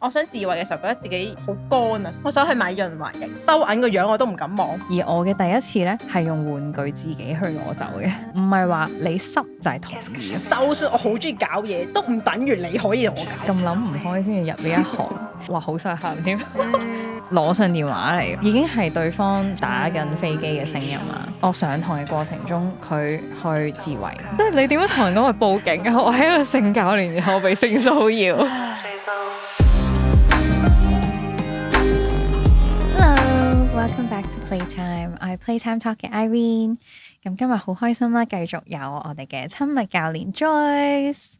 我想自慰嘅時候覺得自己好乾啊，我想去買潤滑液，收銀個樣我都唔敢望。而我嘅第一次呢，係用玩具自己去攞走嘅，唔係話你濕就係同意嘅。就算我好中意搞嘢，都唔等於你可以同我搞。咁諗唔開先至入呢一行，哇好想喊添！攞上電話嚟，已經係對方打緊飛機嘅聲音啦。我上堂嘅過程中，佢去自慰，即係你點樣同人講去報警啊？我係一個性教練，然後我被性騷擾。Welcome back to Playtime， 我係 Playtime Talk 嘅 Irene。咁今日好開心啦，繼續有我哋嘅親密教練 Joyce。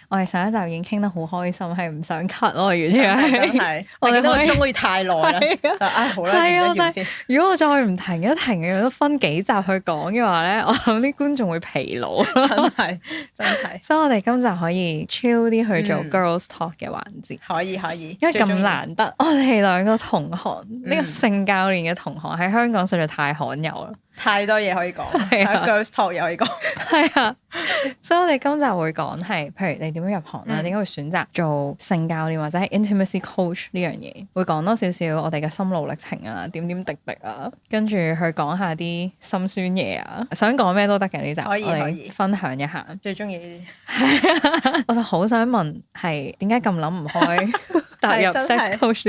我哋上一集已經傾得好開心，係唔想 cut 咯，完全係。我見到個鐘好似太耐啦，就好啦，完一完先。如果我再唔停一停嘅，都分幾集去講嘅話咧，我諗啲觀眾會疲勞。真係。所以我哋今集可以 chill 啲去做 girls talk 嘅環節。可以，因為咁難得，我哋兩個同行，呢個性教練嘅同行喺香港實在太罕有啦。太多嘢可以講，係 girls talk 又可以講，係啊，所以我哋今集會講係，譬如你點樣入行啦，點解會選擇做性教練或者係 intimacy coach 呢樣嘢，會講多少少我哋嘅心路歷程啊，點點滴滴啊，跟住去講下啲心酸嘢啊，想講咩都得嘅呢集，可以分享一下。最中意呢啲，我就好想問係點解咁諗唔開踏入 sex coach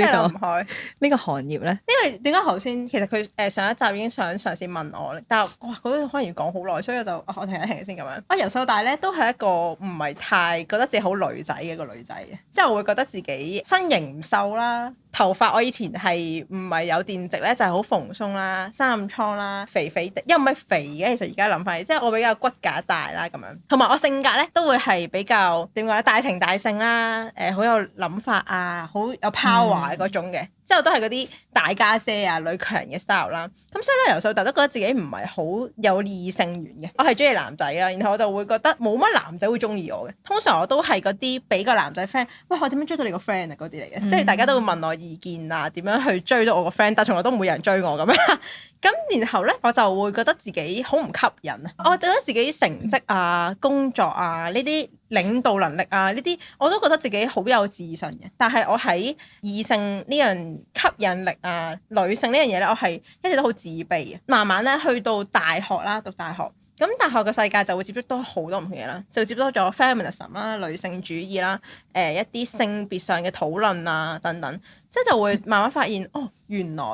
呢個行業咧？因為點解頭先其實佢上一集已經想嘗試問我，但係哇嗰啲可能要講好耐，所以我停一停先咁樣。我由細到大咧都係一個唔係太覺得自己好女仔嘅一個女仔嘅，即係我會覺得自己身形唔瘦啦，頭髮我以前係唔係有電直咧，就係好蓬鬆啦，生暗瘡啦，肥肥的，又唔係肥嘅。其實而家諗翻，即係我比較骨架大啦咁樣，同埋我性格咧都會係比較點講咧，大情大性啦，好有諗法啊，好有 power 嗰種嘅。之後都係嗰啲大家姐啊、女強人嘅 style 啦，咁所以咧由細到大都覺得自己唔係好有異性緣嘅，我係中意男仔啦，然後我就會覺得冇乜男仔會中意我嘅，通常我都係嗰啲俾個男仔 friend，喂我點樣追到你個 friend 啊嗰啲嚟嘅，即係大家都會問我意見啊，點樣去追到我個 friend，但從來都唔會有人追我咁樣啦，咁然後咧我就會覺得自己好唔吸引啊，我覺得自己成績啊、工作啊呢啲領導能力啊呢啲我都覺得自己好有自信嘅，但係我喺異性呢樣吸引力啊女性呢樣嘢咧，我係一直都好自卑嘅。慢慢咧去到大學啦，讀大學，咁大學嘅世界就會接觸到好多唔同嘢啦，就接觸咗 feminism 啦、女性主義啦、一啲性別上嘅討論啊等等，即係就會慢慢發現哦，原來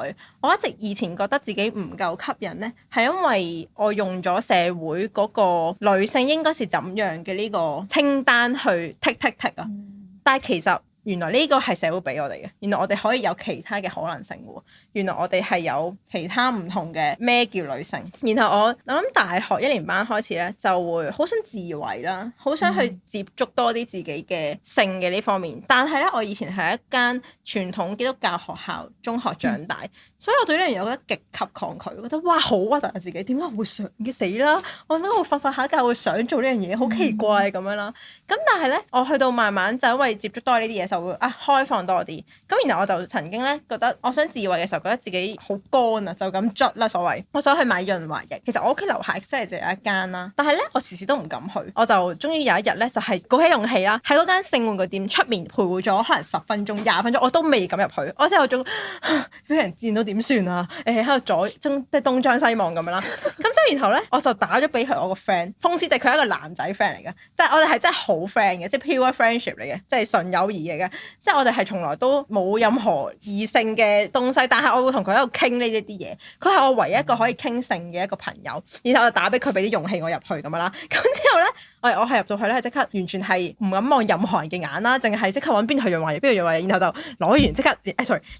我一直以前覺得自己唔夠吸引咧，係因為我用咗社會嗰個女性應該是怎樣嘅呢個清單去剔啊，但係其實原來呢個係社會俾我哋嘅，原來我哋可以有其他嘅可能性喎，原來我哋係有其他唔同嘅咩叫女性。然後我諗大學一年班開始咧，就會好想自慰啦，好想去接觸多啲自己嘅性嘅呢方面。但係咧，我以前係一間傳統基督教學校中學長大，所以我對呢樣嘢我覺得極級抗拒，覺得哇好核突啊自己，點解會想嘅死啦？我點解會瞓下覺會想做呢樣嘢，好奇怪咁樣啦。咁但係咧，我去到慢慢就因為接觸多呢啲嘢，就會開放多啲。咁然後我就曾經咧覺得，我想自慰嘅時候覺得自己好乾啊，就咁捽啦所謂。我想去買潤滑液，其實我屋企樓下真係就有一間啦，但係咧我時時都唔敢去。我就終於有一日咧，就係鼓起勇氣啦，喺嗰間性玩具店出面徘徊咗可能10分鐘、20分鐘，我都未敢入去。我真係有種俾人見到點算啊？喺度東張西望咁樣啦。咁之後然後咧，我就打咗俾佢我個 friend，諷刺地佢係一個男仔 friend 嚟嘅，但係我哋係真係好 friend 嘅，即係 pure friendship 嚟嘅，即係純友誼嚟嘅。即係我哋係從來都冇任何異性嘅東西，但係我會同佢喺度傾呢一啲嘢。佢係我唯一一個可以傾性嘅一個朋友。然後我就打俾佢，俾啲勇氣我入去咁樣啦。咁之後咧，我係入到去咧，係即刻完全係唔敢望任何人嘅眼啦，淨係即刻揾邊度潤滑液，邊度潤滑液，然後就攞完即刻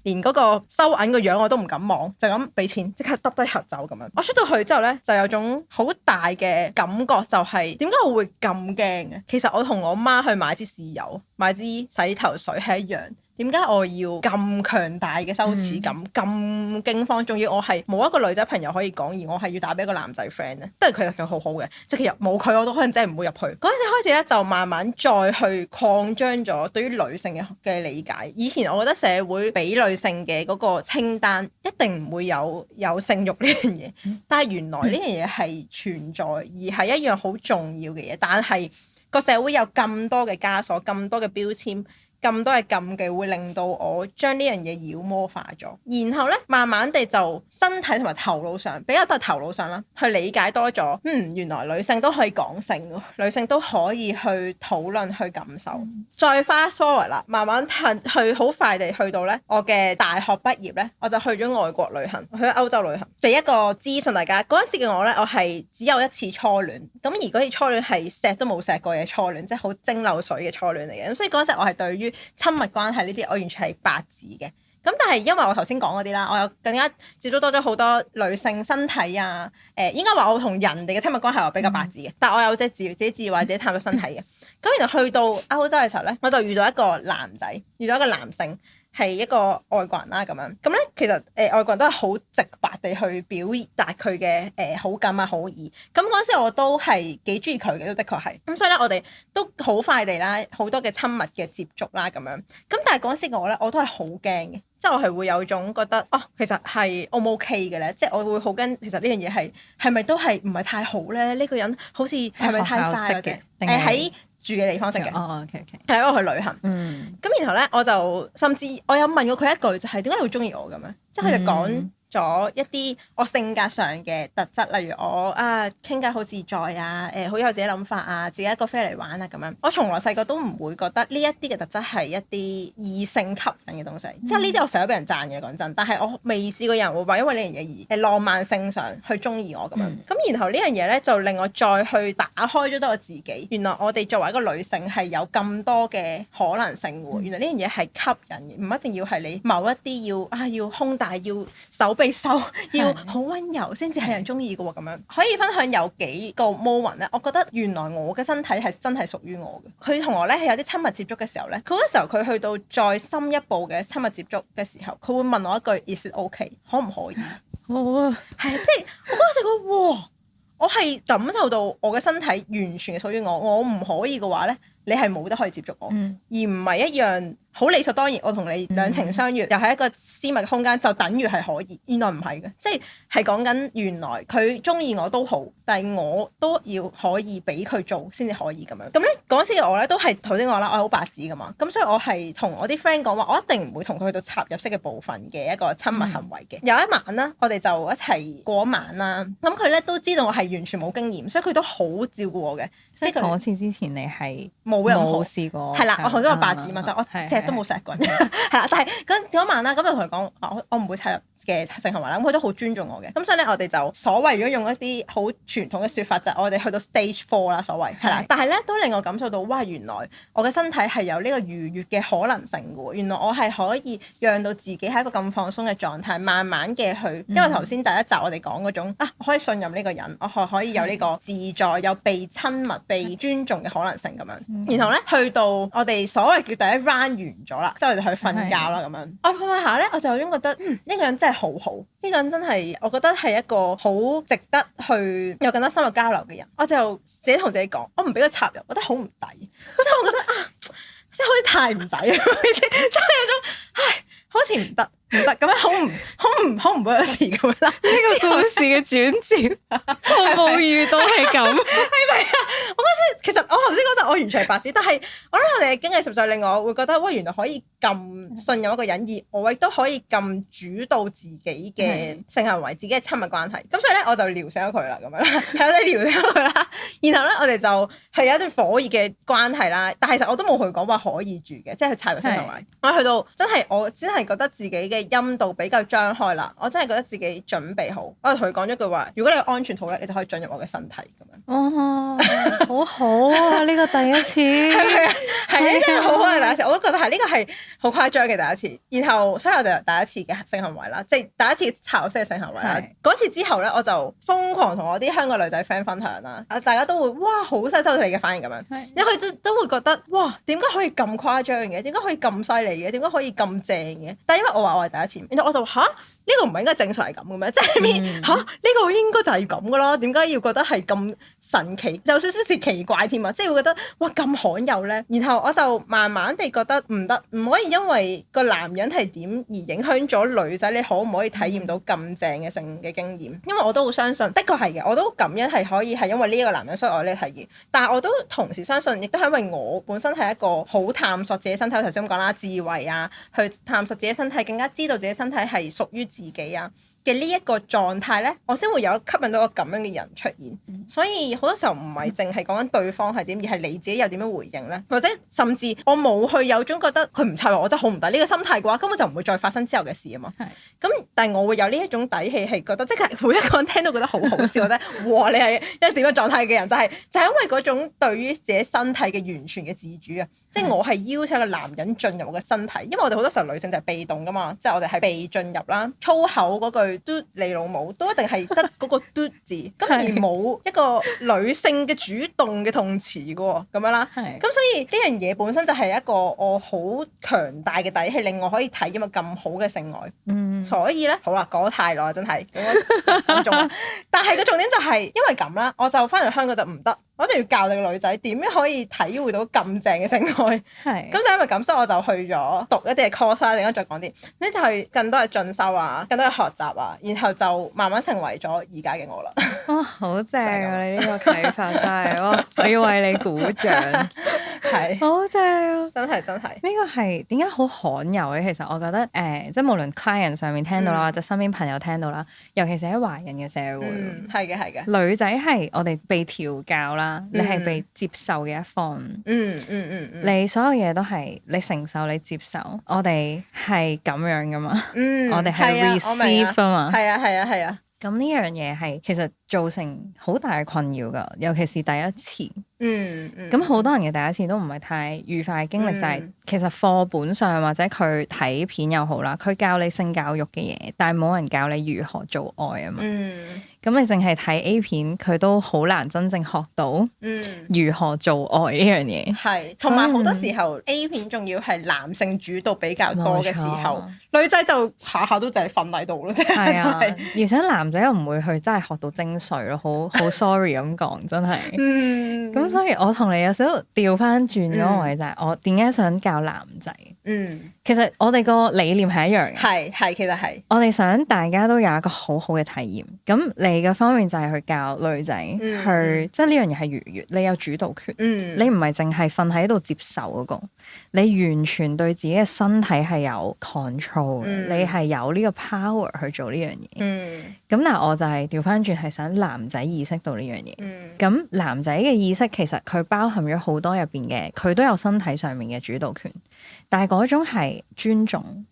連嗰個收銀個樣我都唔敢望，就咁俾錢，即刻耷低頭走咁樣。我出到去之後咧，就有種好大嘅感覺，就係點解我會咁驚嘅？其實我同我媽去買支豉油、買支洗頭水係一樣。點解我要咁強大嘅羞恥感，咁驚慌？仲要我係冇一個女仔朋友可以講，而我係要打俾一個男仔 friend 咧，都係其實佢好好嘅，即係其實冇佢我都可能真係唔會入去。嗰陣時開始咧，就慢慢再去擴張咗對於女性嘅理解。以前我覺得社會俾女性嘅嗰個清單一定唔會有性慾呢樣嘢，但係原來呢樣嘢係存在，而係一樣好重要嘅嘢。但係個社會有咁多嘅枷鎖，咁多嘅標籤。咁多嘅禁忌會令到我將呢樣嘢妖魔化咗，然後咧慢慢地就身體同埋頭腦上比較都係頭腦上啦，去理解多咗，原來女性都可以講性喎，女性都可以去討論去感受。再 fast forward 啦，慢慢去好快地去到咧我嘅大學畢業咧，我就去咗外國旅行，去咗歐洲旅行。俾一個資訊大家，嗰陣時嘅我咧，我係只有一次初戀，咁而嗰次初戀係錫都冇錫過嘅初戀，即係好蒸餾水嘅初戀嚟嘅。咁所以嗰陣時我係對於親密關係呢啲，我完全係白紙嘅。咁但係因為我頭先講嗰啲啦，我又更加接觸多咗好多女性身體啊，應該話我同人哋嘅親密關係我比較白紙嘅，但係我有即係自己自慰自己探咗身體嘅。咁然後去到歐洲嘅時候咧，我就遇到一個男仔，遇到一個男性。係一個外國人啦咁樣，咁咧其實外國人都係好直白地去表達佢嘅好感啊好意，咁嗰陣時我都係幾中意佢嘅，都的確係，咁所以咧我哋都好快地啦，好多嘅親密嘅接觸啦咁樣，咁但係嗰陣時我咧我都係好驚嘅，即係我係會有種覺得其實係 O 唔 OK 嘅咧，即係我會好驚，其實呢樣嘢係咪都係唔係太好咧？呢個人好似係咪太快嘅？喺住嘅地方識嘅，係因為我去旅行，咁然後咧我就甚至我有問過佢一句，就係點解你會中意我咁樣？即係佢就講咗一啲我性格上嘅特質，例如我傾偈好自在啊，好有自己諗法啊，自己一個飛嚟玩啊咁樣。我從來細個都唔會覺得呢一啲嘅特質係一啲異性吸引嘅東西，即係呢啲我成日都俾人讚嘅講真，但係我未試過有人會話因為呢樣嘢而浪漫性上去中意我咁樣。咁然後呢樣嘢咧就令我再去打開咗多個自己，原來我哋作為一個女性係有咁多嘅可能性喎。原來呢樣嘢係吸引嘅，唔一定要係你某一啲要胸大要手臂瘦要好溫柔先至係人中意嘅喎，咁樣可以分享有幾個 moment 咧，我覺得原來我嘅身體係真係屬於我嘅。佢同我咧係有啲親密接觸嘅時候咧，佢嗰時候佢去到再深一步嘅親密接觸嘅時候，佢會問我一句 Is it OK？ 可唔可以？好啊，係即係我嗰陣時覺得哇，我係感受到我嘅身體完全係屬於我，我唔可以嘅話咧，你係冇得可以接觸我，而唔係一樣。好理所當然，我同你兩情相悅，又係一個私密嘅空間，就等於係可以。原來唔係嘅，即係講緊原來佢中意我都好，但係我都要可以俾佢做先至可以咁樣。咁咧嗰陣時嘅我咧都係頭先講啦，我係好白紙噶嘛，咁所以我係同我啲 friend 講話，我一定唔會同佢去到插入式嘅部分嘅一個親密行為嘅。有一晚啦，我哋就一齊過一晚啦。咁佢咧都知道我係完全冇經驗，所以佢都好照顧我嘅。即係嗰次之前你係冇任何試過，係啦，我頭先話白紙嘛，就我都冇錫過人，係啦。但係嗰晚啦，咁就同佢講，我唔會插入嘅性行為啦。咁佢都好尊重我嘅。咁所以咧，我哋就所謂如果用一啲好傳統嘅説法，就我哋去到 stage 4啦，所謂係啦。但係咧都令我感受到，哇！原來我嘅身體係有呢個愉悅嘅可能性嘅喎。原來我係可以讓到自己喺一個咁放鬆嘅狀態，慢慢嘅去。因為頭先第一集我哋講嗰種我可以信任呢個人，我可以有呢個自在、有被親密、被尊重嘅可能性咁樣。然後咧去到我哋所謂叫第一 round 完咗啦，即係我哋去瞓覺啦咁樣。我瞓下咧，我就有種覺得呢個人真係好好，呢個人真係我覺得係一個好值得去有更多深入交流嘅人。我就自己同自己講，我唔俾佢插入，我覺得好唔抵，即係我覺得即係好似太唔抵啦，即係有種好似唔得咁樣，好唔 worthy 咁樣啦。呢個故事嘅轉折，我冇遇到係咁，係咪啊？我嗰時其實我頭先嗰陣我完全係白紙，但係我諗我哋嘅經歷實在令我會覺得，哇！原來可以咁信任一個人，而我亦都可以咁主導自己嘅性行為、自己嘅親密關係。咁所以咧，我就撩醒咗佢啦，咁樣啦，係我哋撩醒佢啦。然後咧，我哋就係有一段火熱嘅關係啦。但係其實我都冇去講話可以住嘅，即係去插入性行為。我去到我真係覺得自己嘅陰道比較張開啦，我真係覺得自己準備好。我同佢講咗句話：如果你有安全套咧，你就可以進入我嘅身體咁樣。哦，好好啊！呢個第一次係咪啊？係真係好好嘅第一次，我都覺得係呢個係好誇張嘅第一次。然後所以我就第一次嘅性行為啦，即係第一次插入式嘅性行為啦。嗰次之後咧，我就瘋狂同我啲香港女仔 friend 分享啦，大家都會哇好犀收到你嘅反應咁樣，因為佢都會覺得哇點解可以咁誇張嘅？點解可以咁犀利嘅？點解可以咁正嘅？但係因為我話我係第一次，然後我就呢個唔係應該正常係咁嘅咩？即係呢個應該就係咁噶啦，點解要覺得係咁神奇？有少少似奇怪添啊！即係會覺得哇咁罕有咧。然後我就慢慢地覺得唔得，唔可以因為個男人係點而影響咗女仔，你可唔可以體驗到咁正嘅性嘅經驗？因為我都好相信，的確係嘅，我都感恩係可以係因為呢一個男人所以我有呢個體驗。但係我都同時相信，亦都係因為我本身係一個好探索自己身體，頭先咁講啦，自慰啊，去探索自己身體，更加知道自己身體係屬於自己啊嘅呢一個狀態咧，我先會有吸引到個咁樣嘅人出現。所以好多時候唔係淨係講緊對方係點，而係你自己又點樣回應咧，或者甚至我冇去有種覺得佢唔插我真係好唔抵呢個心態嘅話，根本就唔會再發生之後嘅事啊嘛。咁但係我會有呢一種底氣，係覺得即係每一個人聽到覺得好好笑，覺得哇你係一個點樣狀態嘅人，就係因為嗰種對於自己身體嘅完全嘅自主啊，即係我係邀請個男人進入我嘅身體，因為我哋好多時候女性就係被動噶嘛，即係我哋係被進入啦，粗口嗰句嘟你老母都一定係得嗰個嘟字，咁而冇一個女性嘅主動嘅動詞嘅喎，咁樣啦，咁所以呢樣嘢本身就係一個我好強大嘅底氣，令我可以體驗到咁好嘅性愛。所以咧，好啦，講得太耐真係10分鐘啦。但係個重點就係因為咁啦，我就翻嚟香港就唔得。我一定要教你個女仔點樣可以體會到咁正嘅性愛。咁就因為咁，所以我就去咗讀一啲嘅 course 啦。陣間再講啲，咁就係更多嘅進修啊，更多嘅學習啊，然後就慢慢成為咗而家嘅我啦。哇，好正啊！你呢個啟發真係，我要為你鼓掌。係，好正啊！真係。呢個係點解好罕有咧？其實我覺得即係無論 client 上面聽到啦，或者身邊朋友聽到啦，尤其是喺華人嘅社會，係嘅。女仔係我哋被調教啦，你係被接受嘅一方。你所有嘢都係你承受，你接受。我哋係咁樣噶嘛？我哋係 receive 啊嘛。係啊。咁呢樣嘢係其實造成好大嘅困擾噶，尤其是第一次。咁好多人嘅第一次都唔係太愉快嘅經歷，就係其實課本上或者佢睇片又好啦，佢教你性教育嘅嘢，但係冇人教你如何做愛啊嘛。咁你淨係睇 A 片，佢都好難真正學到如何做愛呢樣嘢。係，同埋好多時候 A 片仲要係男性主導比較多嘅時候，女仔就下下都就係瞓喺度咯，即係。而且男仔又唔會去真係學到精髓咯，好 sorry 咁講，真係。咁所以我同你有少少調翻轉嗰個位就係我點解想教男仔？其實我哋個理念係一樣嘅。係，其實係。我哋想大家都有一個好好嘅體驗。咁你嘅方面就係去教女仔去，即係呢樣嘢係愉悅，你有主導權。你唔係淨係瞓喺度接受嗰個，你完全對自己嘅身體係有 control，你係有呢個 power 去做呢樣嘢。咁但係我就係調翻轉係想男仔意識到呢樣嘢。咁男仔嘅意識其實佢包含咗好多入邊嘅，佢都有身體上面嘅主導權，但係嗰種係尊重。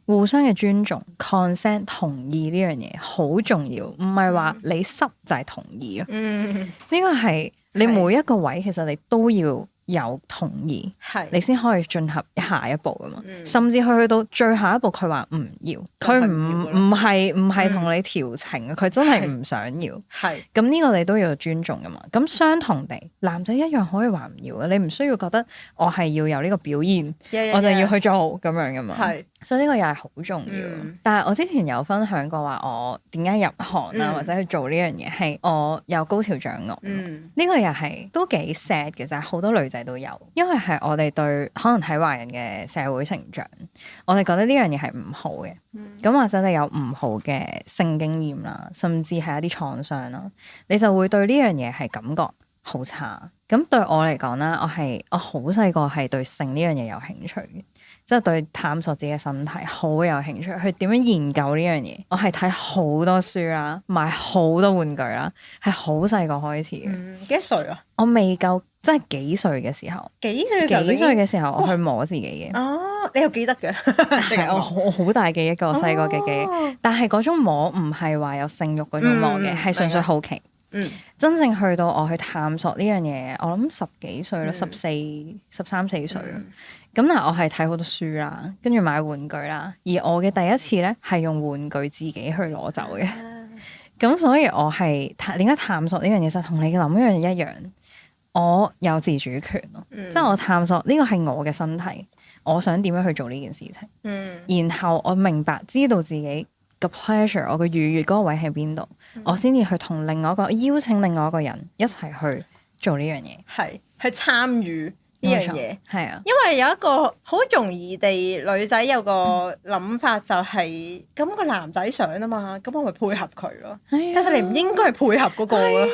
互相嘅尊重 consent 同意呢樣嘢好重要，唔係話你濕就係同意咯。呢個係你每一個位其實你都要有同意，你先可以進入下一步噶嘛。甚至去到最後一步，佢話唔要，佢唔係同你調情，佢真係唔想要。咁呢個你都要尊重噶嘛。咁相同地，男仔一樣可以話唔要嘅，你唔需要覺得我係要有呢個表現，我就要去做咁樣噶嘛。所以呢個又係好重要。但係我之前有分享過話，我點解入行啊，或者去做呢樣嘢，係我有高潮障礙。呢個又係都幾 sad 嘅，就係好多女仔都有，因為係我哋對可能喺華人嘅社會成長，我哋覺得呢樣嘢係唔好嘅。咁或者你有唔好嘅性經驗啦，甚至係一啲創傷啦，你就會對呢樣嘢係感覺好差。咁對我嚟講啦，我好細個係對性呢樣嘢有興趣嘅。即係對探索自己嘅身體好有興趣，去點樣研究呢樣嘢？我係睇好多書啦，買好多玩具啦，係好細個開始嘅。幾多歲啊？我未夠，即係幾歲嘅時候？幾歲嘅時候我去摸自己嘅。哦，你又記得嘅？係我好大記憶嘅，我細個嘅記憶。但係嗰種摸唔係話有性慾嗰種摸嘅，係純粹好奇。真正去到我去探索呢樣嘢，我諗10幾歲啦，13、14歲。咁但係我係睇好多書啦，跟住買玩具啦，而我嘅第一次咧係用玩具自己去攞走嘅。咁所以我係點解探索呢樣嘢就同你諗一樣嘢一樣，我有自主權咯。即係我探索呢個係我嘅身體，我想點樣去做呢件事情。然後我明白知道自己個 pleasure，我個愉悅嗰個位喺邊度，我先至去同另外一個邀請另外一個人一齊去做呢樣嘢，係去參與呢樣嘢，係啊，因為有一個好容易地女仔有個諗法就係咁個男仔想啊嘛，咁我咪配合佢咯。但係你唔應該係配合嗰個咯，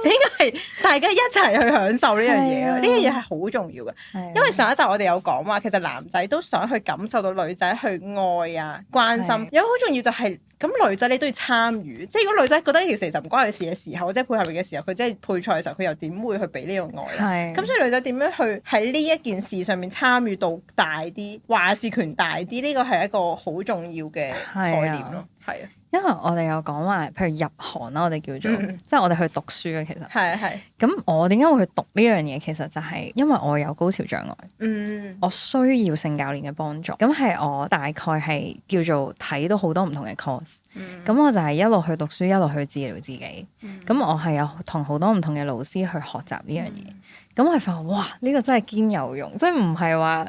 你應該係大家一齊去享受呢樣嘢咯。呢樣嘢係好重要嘅，因為上一集我哋有講話，其實男仔都想去感受到女仔去愛啊、關心，有好重要就係。咁女仔你都要參與，即係如果女仔覺得呢件事就唔關佢事嘅時候，即係配合你嘅時候，佢即係配菜嘅時候，佢又點會去俾呢個愛咧？咁所以女仔點樣去喺呢一件事上面參與度大啲，話事權大啲，呢個係一個好重要嘅概念咯，係啊。因為我哋有講話，譬如入行啦，我哋叫做，即係我哋去讀書嘅其實。係。咁我點解會去讀呢樣嘢？其實就係因為我有高潮障礙，我需要性教練嘅幫助。咁係我大概係叫做睇到好多唔同嘅 course，咁我就係一路去讀書，一路去治療自己。咁我係有同好多唔同嘅老師去學習呢樣嘢。咁我係發覺哇，呢個真係堅有用，即係唔係話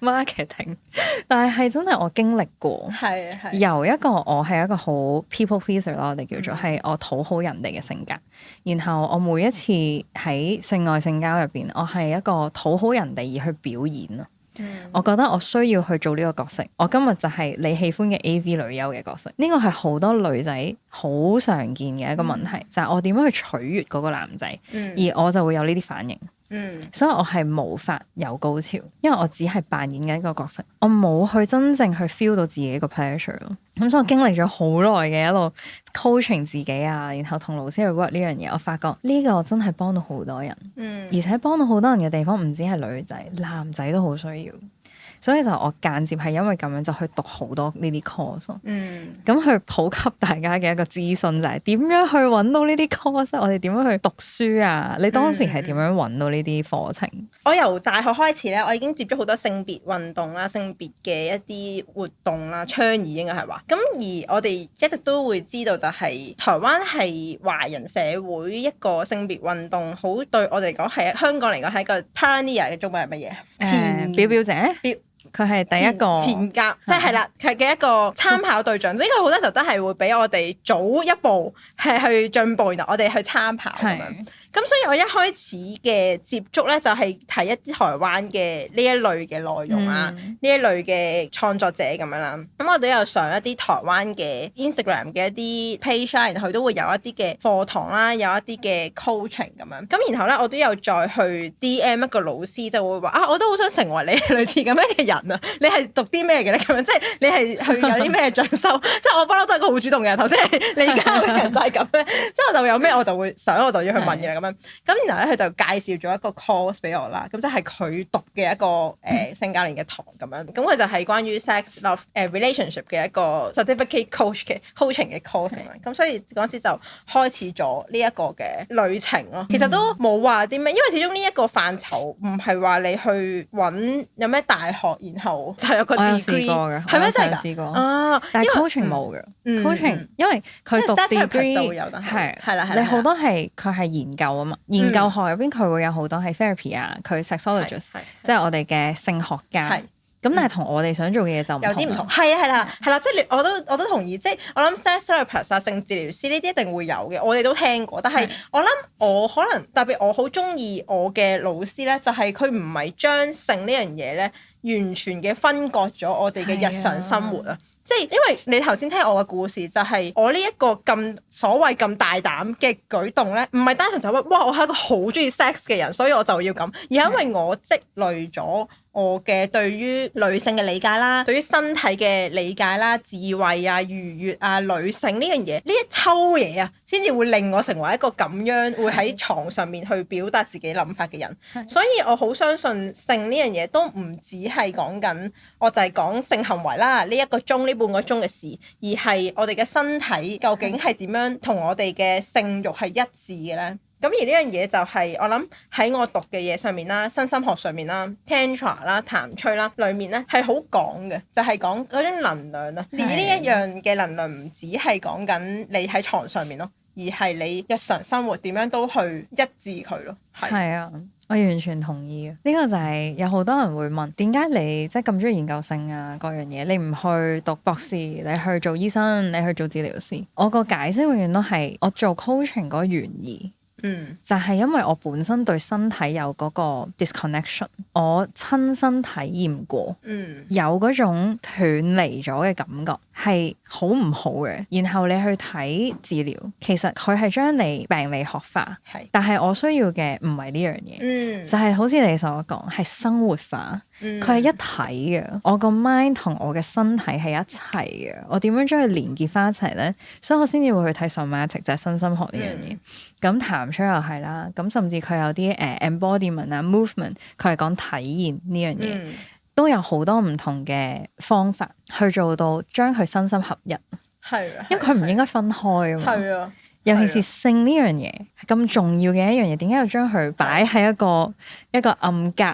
marketing， 但係真係我經歷過。係。由一個我係一個好 people pleaser 啦，我哋叫做係我討好人哋嘅性格。然後我每一次喺性愛性交入邊，我係一個討好人哋而去表演咯。我覺得我需要去做呢個角色。我今日就係你喜歡嘅 AV 女優嘅角色。呢個係好多女仔好常見嘅一個問題，就係我點樣去取悅嗰個男仔，而我就會有呢啲反應。所以我係無法有高潮，因為我只係扮演緊一個角色，我冇去真正去 feel 到自己個 pleasure 咯。咁所以我經歷咗好耐嘅一路 coaching 自己啊，然後同老師去 work 呢樣嘢，我發覺呢個真係幫到好多人，而且幫到好多人嘅地方唔止係女仔，男仔都好需要。所以就我間接係因為咁樣就去讀好多呢啲 course，咁去普及大家嘅一個資訊就係點樣去揾到呢啲 course，我哋點樣去讀書啊？你當時係點樣揾到呢啲課程？我由大學開始咧，我已經接觸好多性別運動啦、性別嘅一啲活動啦、倡議應該係話。咁而我哋一直都會知道就係台灣係華人社會一個性別運動，好對我哋嚟講係香港嚟講係一個 pioneer 嘅中文係乜嘢？表表姐。佢係第一個前格，即係啦，佢嘅一個參考對象。所以佢好多時候都係會俾我哋早一步係去進步，然後我哋去參考咁樣。咁所以我一開始嘅接觸咧，就係睇一啲台灣嘅呢一類嘅內容啊，呢一類嘅創作者咁樣啦。咁我哋有上一啲台灣嘅 Instagram 嘅一啲 page 啦，然後佢都會有一啲嘅課堂啦，有一啲嘅 coaching 咁樣。咁然後咧，我都有再去 DM 一個老師，就會話啊，我都好想成為你類似咁樣嘅人啊！你係讀啲咩嘅咧？咁樣即係你係去有啲咩進修？即係我不嬲都係一個好主動嘅人。頭先你教嘅人就係咁咧，之後就有咩我就會想我就要去問嘅啦咁樣。咁然後咧佢就介紹咗一個 course 俾我啦。咁即係佢讀嘅一個性教練嘅堂咁樣。咁佢就係關於 sex love relationship 嘅一個 certificate coaching 嘅 course 咁樣。咁所以嗰陣時就開始咗呢一個嘅旅程咯。其實都冇話啲咩，因為始終呢一個範疇唔係話你去揾有咩大學，然後就有個 degree，係咩真係㗎？啊，但係 coaching 冇嘅，coaching 因為佢讀 degree 就會有，係啦，你好多係佢係研究啊嘛，研究學入邊佢會有好多係 therapy 啊，佢 sexologist，即係我哋嘅性學家。咁但係同我哋想做嘅嘢就有啲唔同，係啦，即係我都同意，即係我諗 sex therapist 啊、性治療師呢啲一定會有嘅，我哋都聽過。但係我諗我可能特別我好中意我嘅老師咧，就係佢唔係將性呢樣嘢咧完全嘅分割咗我哋嘅日常生活啊。即係因為你頭先聽我嘅故事，就係我呢一個咁所謂咁大膽嘅舉動咧，唔係單純就話哇我係一個好中意 sex 嘅人，所以我就要咁，而係因為我積累咗我嘅對於女性嘅理解啦，對於身體嘅理解啦、智慧啊、愉悅啊、女性呢樣嘢，呢一抽嘢啊，先至會令我成為一個咁樣會喺床上面去表達自己諗法嘅人。所以我好相信性呢樣嘢都唔止係講緊，我就係講性行為啦，呢一個鐘呢半個鐘嘅事，而係我哋嘅身體究竟係點樣同我哋嘅性慾係一致嘅咧？咁而呢樣嘢就係我諗喺我讀嘅嘢上面啦、身心學上面啦、Tantra 啦、談趣啦裡面咧係好講嘅，就係講嗰種能量啊。而呢一樣嘅能量唔止係講緊你喺床上面咯，而係你日常生活點樣都去一致佢咯。係啊，我完全同意啊！呢個就係有好多人會問，點解你即係咁中意研究性啊各樣嘢，你唔去讀博士，你去做醫生，你去做治療師？我個解釋永遠都係我做 coaching 嗰個原意。就係因為我本身對身體有嗰個 disconnection，我親身體驗過，有嗰種斷離咗嘅感覺係好唔好嘅。然後你去睇治療，其實佢係將你病理學化，但係我需要嘅唔係呢樣嘢，就係好似你所講係生活化。佢係一體嘅，我個 mind 同我嘅身體係一齊嘅，我點樣將佢連結翻一齊咧？所以我先至會去睇 somatic，就係身心學呢樣嘢。咁談出又係啦，咁甚至佢有啲embodiment 啊 movement， 佢係講體驗呢樣嘢，都有好多唔同嘅方法去做到將佢身心合一。係啊，因為佢唔應該分開啊嘛。係啊。尤其是性呢樣嘢係咁重要嘅一樣嘢，點解要將佢擺喺一個暗格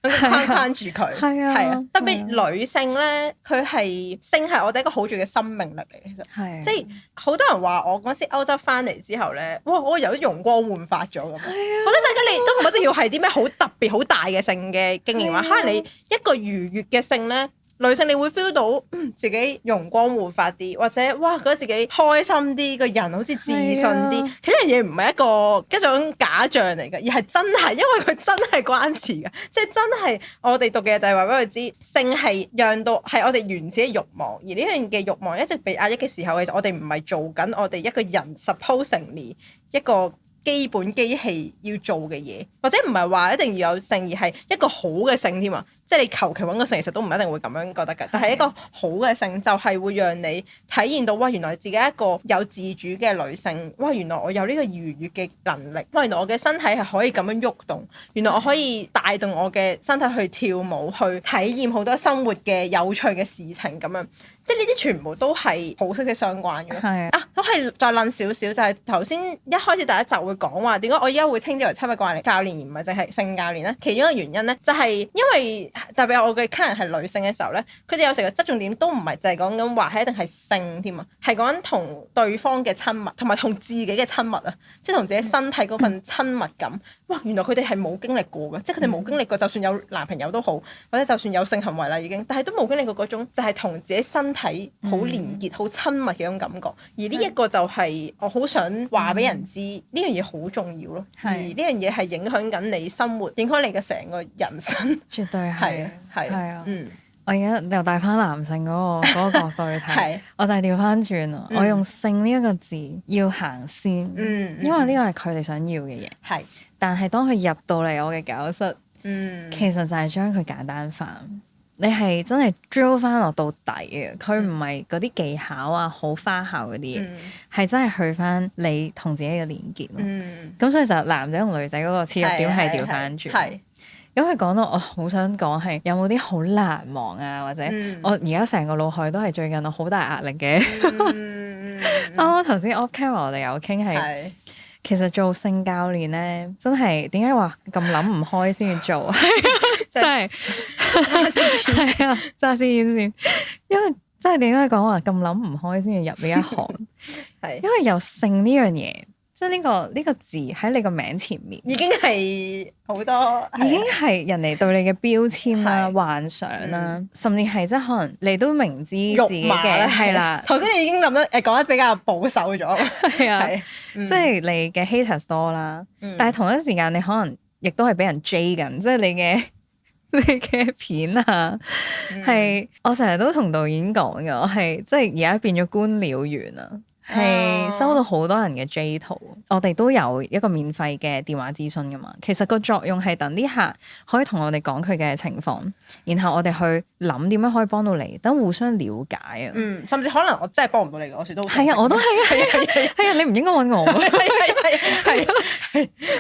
框框住佢？係啊，特別女性咧，佢係性係我哋一個好重要嘅生命力嚟嘅。其實即係好多人話我嗰時歐洲翻嚟之後咧，哇！我有啲容光煥發咗咁。我覺得大家你都唔一定要係啲咩好特別好大嘅性嘅經驗，話可能你一個愉悅嘅性咧。女性你會 feel 到自己容光煥發啲，或者哇覺得自己開心啲，個人好似自信啲。其實呢樣嘢唔係一種假象嚟嘅，而係真係，因為佢真係關事嘅，即係真係我哋讀嘅就係話俾佢知，性係讓到係我哋原始嘅慾望，而呢樣嘅慾望一直被壓抑嘅時候，其實我哋唔係做緊我哋一個人 supposedly 一個基本機器要做嘅嘢，或者唔係話一定要有性，而係一個好嘅性添啊！即係你求其揾個性，其實都唔一定會咁樣覺得嘅。但係一個好嘅性就係會讓你體驗到，哇！原來自己一個有自主嘅女性，哇！原來我有呢個愉悅嘅能力，哇！原來我嘅身體係可以咁樣喐動，原來我可以帶動我嘅身體去跳舞，去體驗好多生活嘅有趣嘅事情咁樣。即係呢啲全部都係好息息相關嘅。係啊，都係再諗少少，就係頭先一開始第一集會講話點解我而家會稱之為親密關係教練而唔係淨係性教練咧？其中一個原因咧，就係因為特別我嘅 client 係女性嘅時候咧，佢哋有時嘅側重點都唔係就係講緊話係一定係性添啊，係講緊同對方嘅親密，同埋同自己嘅親密啊，即係同自己身體嗰份親密感。哇！原來佢哋係冇經歷過嘅，即係佢哋冇經歷過，就算有男朋友都好，或者就算有性行為啦已經，但係都冇經歷過嗰種就係同自己身體好連結、好親密嘅一種感覺。而呢一個就係我好想話俾人知，呢樣嘢好重要咯。而呢樣嘢係影響緊你生活，影響你嘅成個人生。絕對係。係啊，我而家又帶翻男性嗰個角度去睇，我就係調翻轉咯。我用性呢一個字要行先，因為呢個係佢哋想要嘅嘢。係，但係當佢入到嚟我嘅教室，其實就係將佢簡單化。你係真係 drill 翻落到底嘅，佢唔係嗰啲技巧啊，好花巧嗰啲嘢，係真係去翻你同自己嘅連結咯。咁所以就男仔同女仔嗰個切入點係調翻轉。咁佢講到我好想講係有冇啲好難忘啊，或者我而家成個腦海都係最近我好大壓力嘅。我頭先 off camera 我哋有傾係，其實做性教練咧，真係點解話咁諗唔開先至做？真係係啊，揸先，因為真係點解講話咁諗唔開先至入呢一行？係因為有性呢樣嘢。即係呢個字喺你個名前面，已經係好多，已經係人哋對你嘅標籤啦、幻想啦，甚至係即係可能你都明知自己嘅係啦。頭先你已經諗得講得比較保守咗，係啊，即係你嘅 haters 多啦，但係同一時間你可能亦都係俾人追緊，即係你嘅片啊，係我成日都同導演講嘅，我係即係而家變咗官僚員啊。係收到好多人嘅 J 圖，我哋都有一個免費嘅電話諮詢噶嘛。其實個作用係等啲客可以同我哋講佢嘅情況，然後我哋去諗點樣可以幫到你，等互相了解啊。甚至可能我真係幫唔到你嘅，我時都係啊，我都係啊，你唔應該揾我。係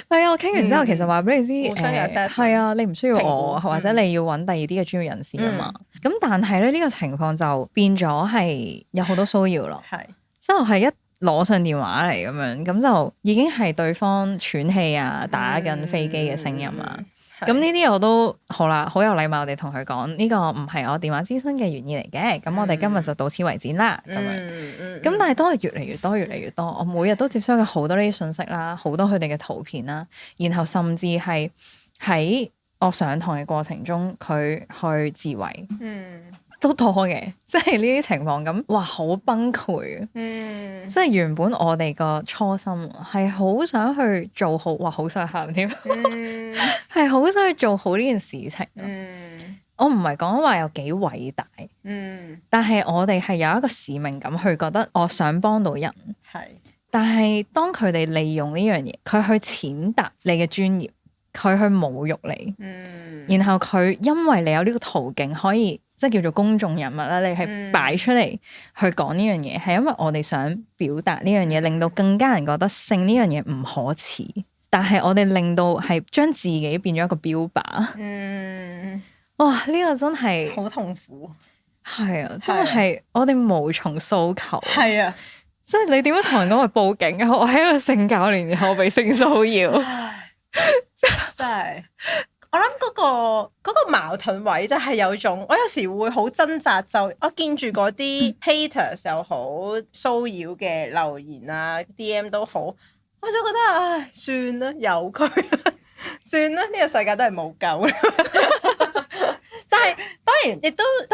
啊，我傾完之後其實話俾你知，係啊，你唔需要我，或者你要揾第二啲嘅專業人士啊嘛。咁但係咧呢個情況就變咗係有好多騷擾咯。係。即係一攞上電話嚟咁樣，咁就已經係對方喘氣啊、打緊飛機嘅聲音啊，咁呢啲我都好啦，好有禮貌地同佢講，呢個唔係我電話諮詢嘅原意嚟嘅。咁我哋今日就到此為止啦。咁樣。咁但係都係越嚟越多，越嚟越多。我每日都接收嘅好多呢啲信息啦，好多佢哋嘅圖片啦，然後甚至係喺我上堂嘅過程中，佢去自慰。都多嘅，即係呢啲情況咁，哇，好崩潰啊！即係原本我哋個初心係好想去做好，哇，好想喊添，係好想去做好呢件事情。我唔係講話有幾偉大，但係我哋係有一個使命感，去覺得我想幫到人。但係當佢哋利用呢樣嘢，佢去踐踏你嘅專業，佢去侮辱你，然後佢因為你有呢個途徑可以。即係叫做公眾人物啦，你係擺出嚟去講呢樣嘢，係因為我哋想表達呢樣嘢，令到更加人覺得性呢樣嘢唔可恥，但係我哋令到係將自己變咗一個標靶。哇！呢個真係好痛苦。係啊，真係我哋無從訴求。係啊，即係你點樣同人講話報警啊？我係一個性教練，然後被性騷擾，真係。我諗嗰個矛盾位就係有種，我有時會好掙扎，就我見住嗰啲 haters 又好，騷擾嘅留言啊 DM 都好，我就覺得唉，算啦，由佢算啦，呢個世界都係冇救。但係當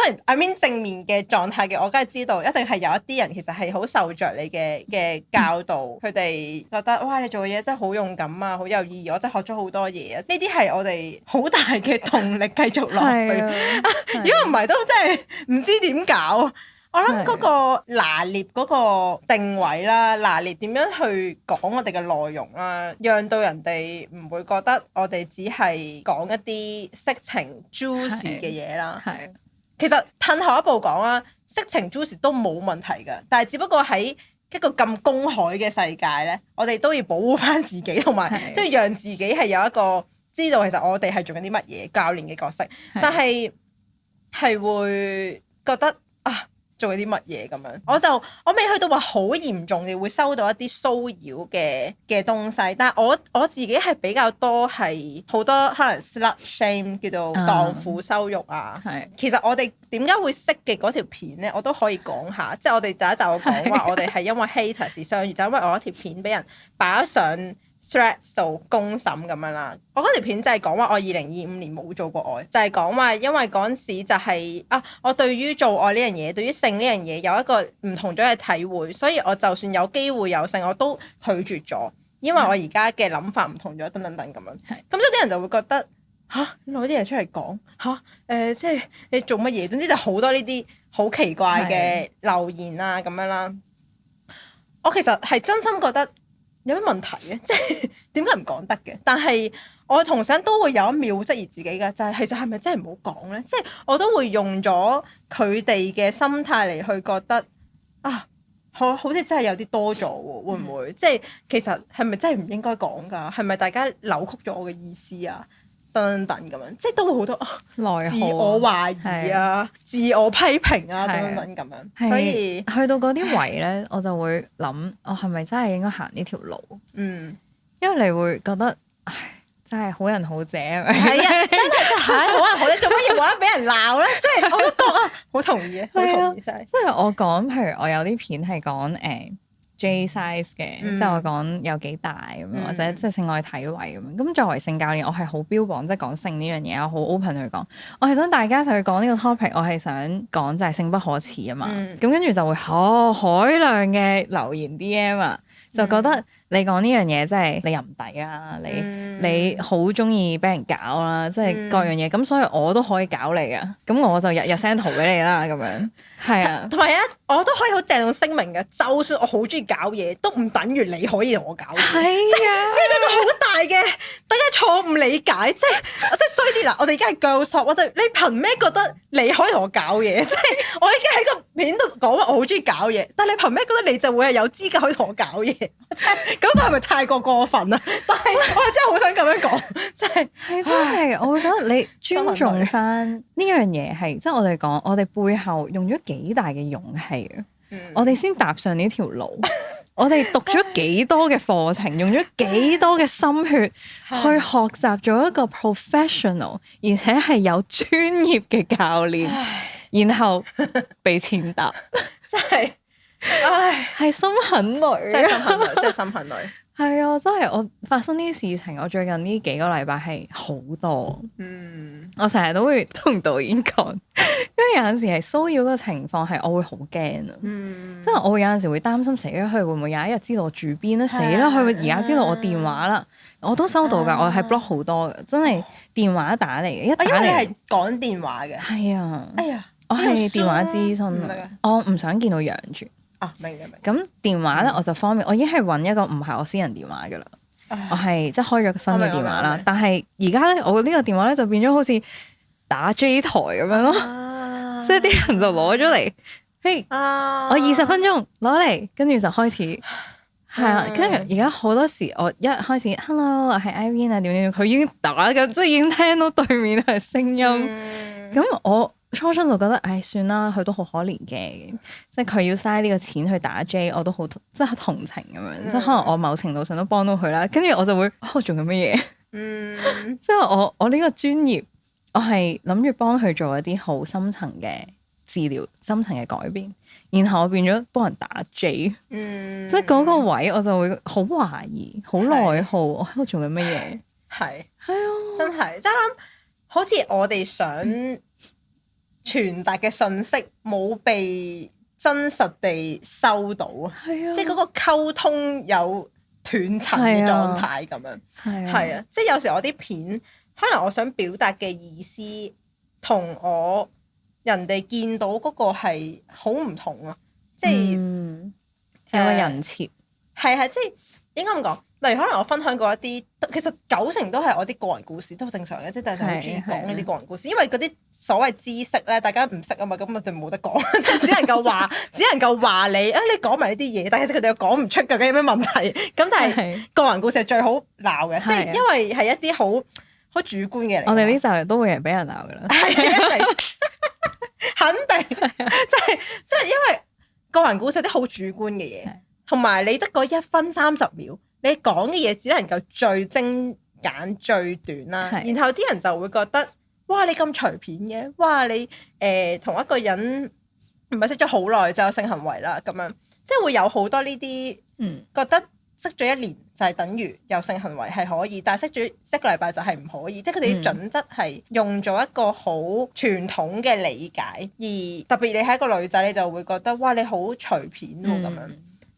然 I mean 正面嘅狀態嘅，我梗係知道，一定係有一啲人其實係好受着你嘅教導，佢哋覺得哇，你做嘅嘢真係好勇敢啊，好有意義，我真係學咗好多嘢啊！呢啲係我哋好大嘅動力繼續落去。如果唔係都真係唔知點搞。我諗嗰個拿捏嗰個定位啦，拿捏點樣去講我哋嘅內容啦，讓到人哋唔會覺得我哋只係講一啲色情 juicy 嘅嘢啦。其實褪後一步講啦，色情 juicy 都冇問題㗎，但係只不過喺一個咁公海嘅世界咧，我哋都要保護返自己，同埋即係讓自己係有一個知道其實我哋係做緊啲乜嘢教練嘅角色，但係會覺得啊〜做啲乜嘢咁樣，我未去到話好嚴重嘅會收到一啲騷擾嘅東西，但係我自己係比較多係好多可能 slut shame 叫做蕩婦羞辱啊。其實我哋點解會識嘅嗰條片咧，我都可以講下，即係我哋第一集我講話我哋係因為 haters 而相遇，就因為我一條片俾人擺咗上Threads 度公審咁樣啦，我嗰條片就係講話我2025年冇做過愛，就係講話因為嗰陣時就係我對於做愛呢樣嘢，對於性呢樣嘢有一個唔同咗嘅體會，所以我就算有機會有性我都拒絕咗，因為我而家嘅諗法唔同咗，等等等咁樣。咁所以啲人就會覺得攞啲嘢出嚟講即係你做乜嘢？總之就好多呢啲好奇怪嘅留言啊咁樣啦。我其實係真心覺得。有咩問題嘅？即係點解唔講得嘅？但係我同時都會有一秒質疑自己嘅，就係其實係咪真係唔好講咧？即係我都會用咗佢哋嘅心態嚟去覺得好似真係有啲多咗喎，會唔會？即係其實係咪真係唔應該講㗎？係咪大家扭曲咗我嘅意思啊？等等咁樣，即係都會好多自我懷疑啊、自我批評啊等等咁樣，所以去到嗰啲位咧，我就會諗，我係咪真係應該行呢條路？因為你會覺得，真係好人好姐係咪？係啊，真係好人好姐，做乜嘢話俾人鬧咧？即係我都覺好同意啊，好同意晒。即係我講，譬如我有啲片係講J size 嘅，即係我講有幾大咁樣，或者即係性愛體位咁樣。咁作為性教練，我係好標榜即係講性呢樣嘢，我好 open 去講。我係想大家一齊去講呢個 topic，我係想講就係性不可恥啊嘛。咁跟住就會海量嘅留言 DM 啊，就覺得你講呢樣嘢即係你又唔抵啊，你好中意俾人搞啦，即係各樣嘢。咁所以我都可以搞你啊，咁我就日 send 圖俾你啦咁樣。係啊，同埋我都可以好鄭重聲明嘅，就算我好中意搞嘢，都唔等於你可以同我搞嘢。係啊，呢個好大嘅大家錯誤理解，即係衰啲啦。我哋而家係 girls talk，我就你憑咩覺得你可以同我搞嘢？即係我已經喺個片度講話我好中意搞嘢，但係你憑咩覺得你就會係有資格可以同我搞嘢？嗰個係咪太過分啊？但係我真係好想咁樣講，真係我會覺得你尊重翻呢樣嘢係，即係我哋講，我哋背後用咗幾大嘅勇氣啊！我哋先踏上呢條路，我哋讀咗幾多嘅課程，用咗幾多嘅心血去學習咗一個 professional， 而且係有專業嘅教練，然後被踐踏，真係，唉，係心很累，真係心很累，真係心很累。係啊，真係我發生呢啲事情，我最近呢幾個禮拜係好多。我成日都會同導演講，因為有陣時係騷擾嘅情況係我會好驚啊。即係我會有陣時會擔心死咗佢會唔會有一日知道我住邊咧？死啦！佢會而家知道我電話啦，我都收到㗎，我係 block 好多嘅，真係電話打嚟嘅，一打嚟。因為你係講電話嘅。係啊。哎呀，我係電話諮詢啊，我唔想見到樣住。明嘅明。咁電話咧我就方便，我已經係揾一個唔係我私人電話㗎啦。我係即係開咗個新嘅電話啦，但係而家咧我呢個電話咧就變咗好似打 J 台咁樣咯，即係啲人就攞咗嚟，嘿，我20分鐘攞嚟，跟住就開始係啊，跟住而家好多時我一開始 Hello 我係 Irene 啊點點點，佢已經打緊，即係已經聽到對面係聲音，咁我初初就覺得，唉，算啦，佢都好可憐嘅，即係佢要嘥呢個錢去打 J，我都好即係同情咁樣，即係可能我某程度上都幫到佢啦。跟住我就會，我做緊乜嘢？即係我呢個專業，我係諗住幫佢做一啲好深層嘅治療、深層嘅改變，然後我變咗幫人打 J，即係嗰個位我就會好懷疑、好內耗，我喺度做緊乜嘢？係啊，真係，即係諗，好似我哋想傳達嘅信息冇被真實地收到啊，即係嗰個溝通有斷層嘅狀態咁樣，係啊，即係有時我啲片可能我想表達嘅意思同我人哋見到嗰個係好唔同啊，即係有個人設係即係應該咁講。例如可能我分享過一啲，其實90%都係我啲個人故事，都好正常嘅，即係大家好中意講呢啲個人故事，因為嗰啲所謂知識咧，大家唔識啊嘛，咁我就冇得講，即係只能夠話你啊，你講埋呢啲嘢，但係佢哋又講唔出究竟有咩問題，咁但係個人故事係最好鬧嘅，即係因為係一啲好主觀嘅嚟。我哋呢集都會有人俾人鬧噶啦，係一定肯定，即係因為個人故事係啲好主觀嘅嘢，同埋你得嗰1分30秒。你講嘅嘢只能夠最精簡最短啦，然後啲人就會覺得，哇！你咁隨便嘅，哇！你同一個人唔係識咗好耐就有性行為啦，咁樣即係會有好多呢啲，覺得識咗1年就係等於有性行為係可以，但係識咗1個禮拜就係唔可以，即係佢哋啲準則係用咗一個好傳統嘅理解，而特別你係一個女仔，你就會覺得，哇！你好隨便喎咁樣。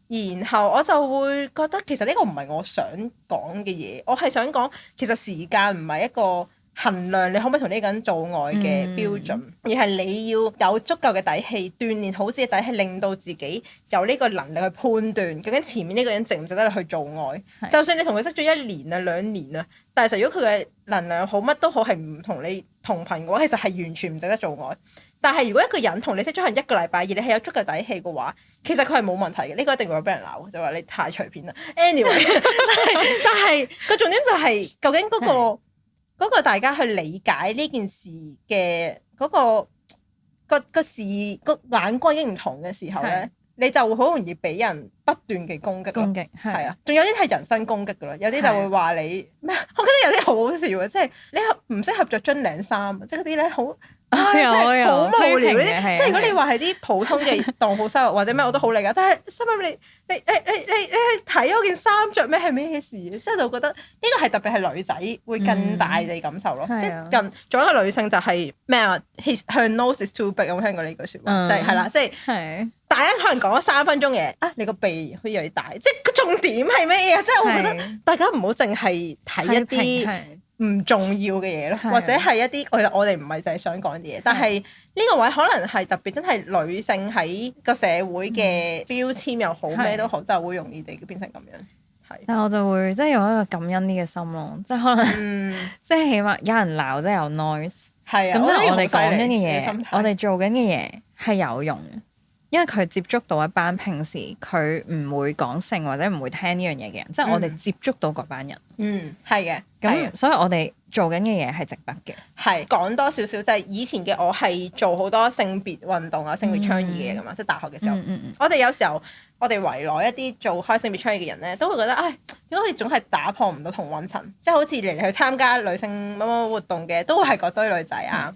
然後我就會覺得其實呢個唔係我想講嘅嘢，我係想講其實時間唔係一個衡量你可唔可以同呢個人做愛嘅標準，而係你要有足夠嘅底氣，鍛鍊好自己底氣，令到自己有呢個能力去判斷究竟前面呢個人值唔值得你去做愛。就算你同佢識咗1年啊2年啊，但係實如果佢嘅能量好乜都好係唔同你同頻嘅話，其實係完全唔值得做愛。但係如果一個人同你識咗係1個禮拜，而你係有足夠底氣嘅話，其實佢係冇問題嘅。呢個一定會俾人鬧，就話你太隨便啦。Anyway， 但係個重點就係究竟嗰個大家去理解呢件事嘅嗰個眼光已經唔同嘅時候咧，你就會好容易俾人不斷嘅攻擊。係啊，仲有啲係人身攻擊噶啦，有啲就會話你咩？我覺得有啲好好笑嘅，即係你唔適合着樽領衫，即係嗰啲咧好。真係好無聊呢啲，即係如果你話係啲普通嘅當好收入或者咩，我都好理解。但係心諗你去睇嗰件衫着咩係咩事？即係就覺得呢個係特別係女仔會更大地感受咯。即係做一個女性就係咩啊？Her nose is too big，有冇聽過呢句説話？就係啦，即係大家可能講咗3分鐘嘅啊，你個鼻好似有啲大，即係個重點係咩嘢？即係我覺得大家唔好淨係睇一啲唔重要嘅嘢咯，或者係一啲我哋唔係就係想講啲嘢，但係呢個位可能係特別真係女性喺個社會嘅標籤又好咩都好，就會容易地變成咁樣。係，但係我就會即係用一個感恩啲嘅心咯，即係可能即係起碼有人鬧即係有 noise，係啊，咁即係我哋講緊嘅嘢，我哋做緊嘅嘢係有用嘅。因為佢接觸到一班平時佢唔會講性或者唔會聽呢樣嘢嘅人，即係我哋接觸到嗰班人。係嘅。咁所以我哋做緊嘅嘢係值得嘅。係講多少少就係以前嘅我係做好多性別運動啊、性別倡議嘅嘢㗎嘛，即係大學嘅時候。我哋有時候我哋圍內一啲做開性別倡議嘅人咧，都會覺得點解好似總係打破唔到同溫層，即係好似嚟去參加女性乜乜活動嘅，都係嗰堆女仔啊。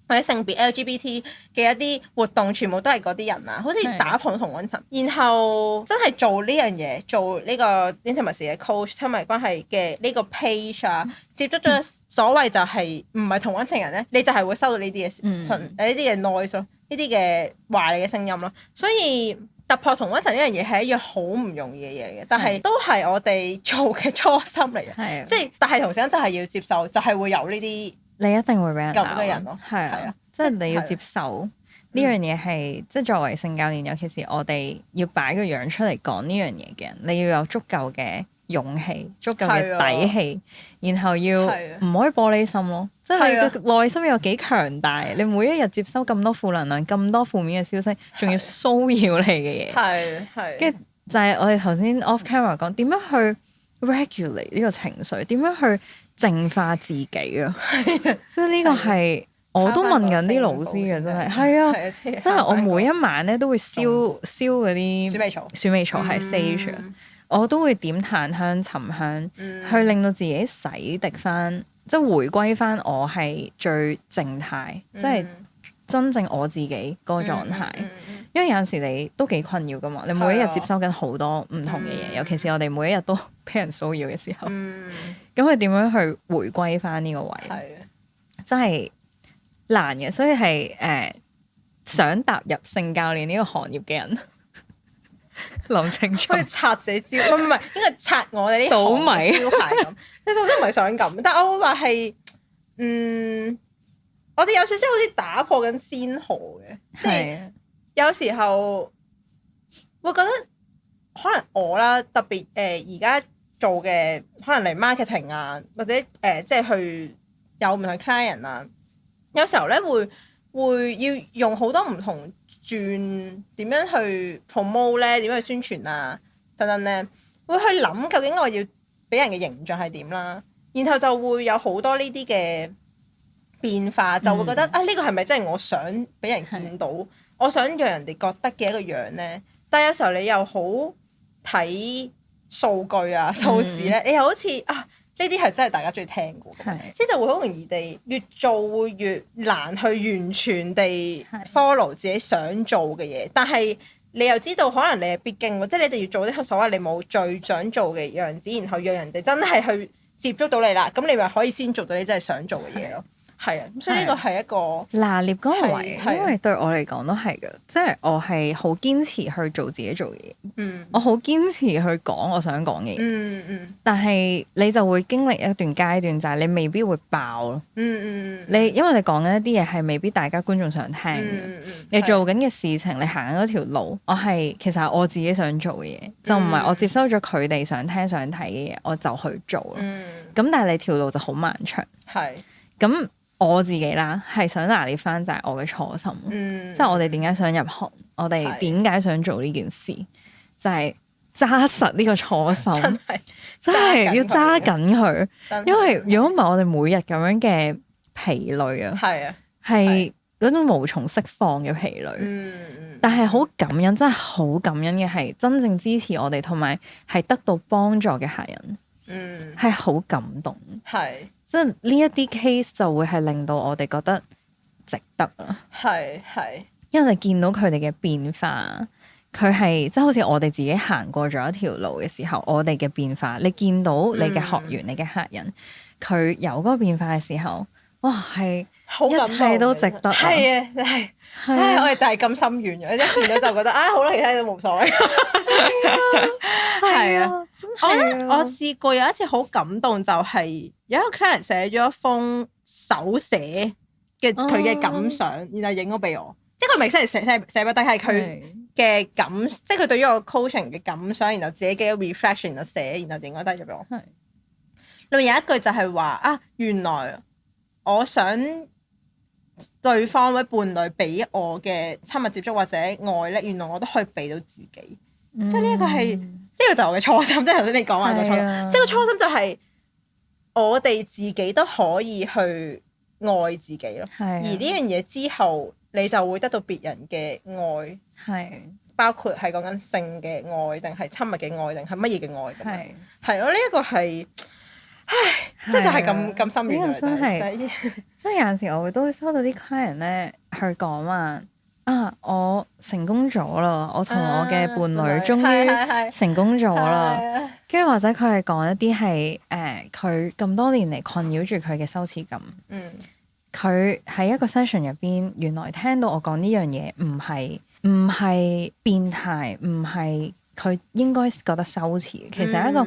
或者性別 LGBT 嘅一啲活動，全部都係嗰啲人啊，好似打破同溫層。然後真係做呢樣嘢，做呢個 intimacy 嘅 coach 親密關係嘅呢個 page 啊，接觸咗所謂就係唔係同溫層人咧，你就係會收到呢啲嘅呢啲嘅 noise 咯，呢啲嘅話你嘅聲音咯。所以突破同溫層呢樣嘢係一樣好唔容易嘅嘢嚟嘅，但係都係我哋做嘅初心嚟嘅，即係但係同時間就係要接受，就係會有呢啲。你一定會俾人咁嘅人咯，係啊，即係你要接受呢樣嘢係，即係作為性教練，尤其是我哋要擺個樣出嚟講呢樣嘢嘅人，你要有足夠嘅勇氣、足夠嘅底氣，然後要唔可以玻璃心咯，即係你嘅內心有幾強大，你每一日接收咁多負能量、咁多負面嘅消息，仲要騷擾你嘅嘢，跟住就係我哋頭先 off camera 講點樣去 regulate 呢個情緒，點樣去淨化自己啊！即係呢個係我都問緊啲老師嘅，真係係啊！真係我每一晚咧都會燒嗰啲鼠尾草係 sage，我都會點檀香、沉香，去令到自己洗滌翻，即係回歸翻我係最靜態，即係真正我自己嗰個狀態。因為有陣時你都幾困擾噶嘛，你每一日接收緊好多唔同嘅嘢，尤其是我哋每一日都俾人騷擾嘅時候，咁佢點樣去回歸翻呢個位？真係難嘅，所以係想踏入性教練呢個行業嘅人諗清楚，好似拆自己招，唔係應該拆我哋呢行嘅招牌咁。其實我都唔係想咁，但係我會話係我哋有少少好似打破緊先河嘅，即係。有時候會覺得可能我啦，特別而家做嘅可能嚟 marketing 啊，或者即係去有唔同 client 啊，有時候咧會要用好多唔同轉點樣去 promote 咧，點樣去宣傳啊等等咧，會去諗究竟我要俾人嘅形象係點啦，然後就會有好多呢啲嘅變化，就會覺得呢個係咪真係我想俾人見到？我想讓人哋覺得嘅一個樣咧，但係有時候你又好睇數據啊、數字咧，你又好似呢啲係真係大家中意聽嘅，即係就會好容易地越做會越難去完全地 follow 自己想做嘅嘢，但係你又知道可能你係必經喎，即係你哋要做啲所謂你冇最想做嘅樣子，然後讓人哋真係去接觸到你啦，咁你咪可以先做到你真係想做嘅嘢咯。係啊，咁所以呢個係一個拿捏嗰個位，因為對我嚟講都係嘅，即係我係好堅持去做自己做嘅嘢，我好堅持去講我想講嘅嘢，但係你就會經歷一段階段，就係你未必會爆咯，你因為你講緊一啲嘢係未必大家觀眾想聽嘅，你做緊嘅事情，你行緊嗰條路，其實係我自己想做嘅嘢，就唔係我接收咗佢哋想聽想睇嘅嘢，我就去做咯，咁但係你條路就好漫長，咁。我自己啦，係想拿捏翻就係我嘅初心，即係我哋點解想入行，我哋點解想做呢件事，就係揸實呢個初心，真係要揸緊佢，因為如果唔係我哋每日咁樣嘅疲累啊，係嗰種無從釋放嘅疲累，但係好感恩，真係好感恩嘅係真正支持我哋同埋係得到幫助嘅客人，係好感動，即係呢一啲 case 就會係令到我哋覺得值得啊！因為你見到佢哋嘅變化，佢係即係好似我哋自己行過咗一條路嘅時候，我哋嘅變化，你見到你嘅學員、你嘅客人，佢有嗰個變化嘅時候，哇，係一切都值得啊！我哋就係咁心軟嘅，一見到就覺得好啦，其他嘢都冇所謂。係啊，我覺得我試過有一次好感動，就係有一個 client 寫咗一封手寫嘅佢嘅感想，然後影咗俾我。即係佢唔係真係寫俾，但係佢嘅感，即係佢對於我 coaching 嘅感想，然後自己嘅 reflection，然後寫，然後影咗低咗俾我。裏面有一句就係話原來我想對方或者伴侶俾我嘅親密接觸或者愛咧，原來我都可以俾到自己。即係呢一個係呢個就係我嘅初心，即係頭先你講話嘅初心，即係個初心就係我哋自己都可以去愛自己咯。而呢樣嘢之後，你就會得到別人嘅愛，包括係講緊性嘅愛，定係親密嘅愛，定係乜嘢嘅愛咁樣。係咯，呢一個係，唉，即係就係咁深遠嘅。真係，即係有陣時我都會收到啲 client 咧去講話啊，我成功咗啦，我同我嘅伴侶終於成功咗啦。跟住或者佢係講一啲係佢咁多年嚟困擾住佢嘅羞恥感。佢喺一個 session 入邊，原來聽到我講呢樣嘢，唔係變態，唔係佢應該覺得羞恥，其實係一個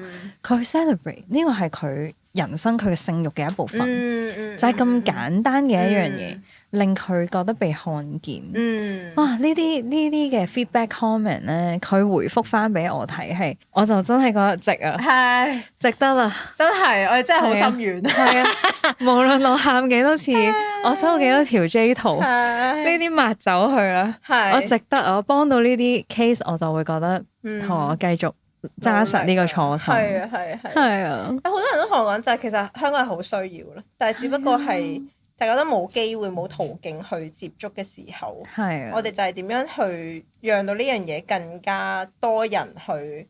佢 celebrate 呢個係佢人生佢嘅性慾嘅一部分，就係咁簡單嘅一樣嘢，令佢覺得被看見。哇！呢啲嘅 feedback comment 咧，佢回覆翻俾我睇係，我就真係覺得值啊，係值得啦，真係我哋真係好心軟。係啊，無論我喊幾多次，我收到幾多條 J 圖，呢啲抹走去啦，我值得，我幫到呢啲 case，我就會覺得我繼續揸實呢個初心。係啊，有好多人都同我講就係其實香港係好需要咯，但係只不過係大家都冇機會冇途徑去接觸嘅時候，我哋就係點樣去讓到呢樣嘢更加多人去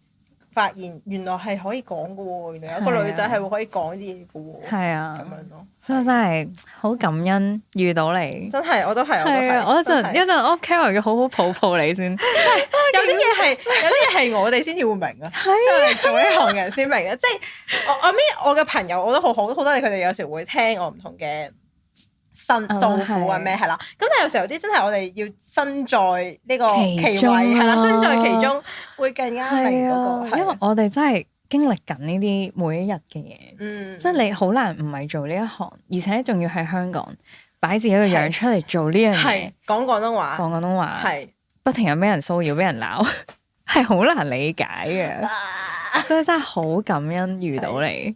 發現，原來係可以講嘅喎，原來有個女仔係會可以講啲嘢嘅喎，咁樣咯。所以我真係好感恩遇到你，真係我都係，我一陣 off camera 要好好抱抱你先。有啲嘢係我哋先至會明啊，即係我哋做呢行人先明啊。即係我嘅朋友我都好多嘢，佢哋有時會聽我唔同嘅訴苦啊咩係啦。咁但係有時候啲真係我哋要身在呢個其位係啦，身在其中會更加明嗰個。因為我哋真係經歷緊呢啲每一日嘅嘢，即係你好難唔係做呢一行，而且仲要喺香港擺自己個樣出嚟做呢樣嘢，講廣東話，係不停有俾人騷擾、俾人鬧，係好難理解嘅。所以真係好感恩遇到你，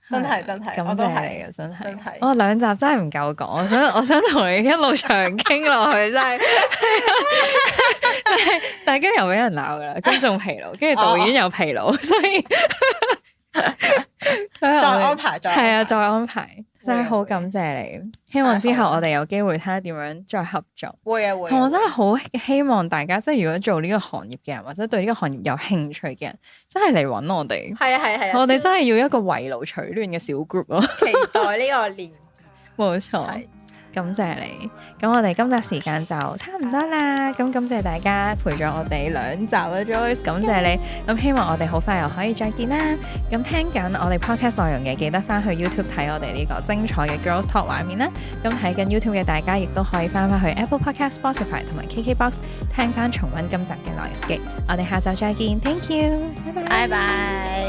真係感謝你嘅，真係。我2集真係唔夠講，我想同你一路長傾落去，真係。但係跟住又俾人鬧噶啦，觀眾疲勞，跟住導演又疲勞，所以再安排，再安排，真係好感謝你。希望之後我哋有機會睇下點樣再合作。會。同我真係好希望大家，即係如果做呢個行業嘅人，或者對呢個行業有興趣嘅人，真係嚟揾我哋。係。我哋真係要一個圍爐取暖嘅小 group 咯。期待呢個年。冇錯。感謝你，咁我哋今集時間就差唔多啦，咁感謝大家陪咗我哋2集啦 Joyce， 感謝你，咁希望我哋好快又可以再見啦。咁聽緊我哋 podcast 內容嘅，記得翻去 YouTube 睇我哋呢個精彩嘅 Girls Talk 畫面啦。咁睇緊 YouTube 嘅大家，亦都可以翻去 Apple Podcast、Spotify 同埋 KKBox 聽翻重溫今集嘅內容嘅。我哋下集再見 ，Thank you，拜拜。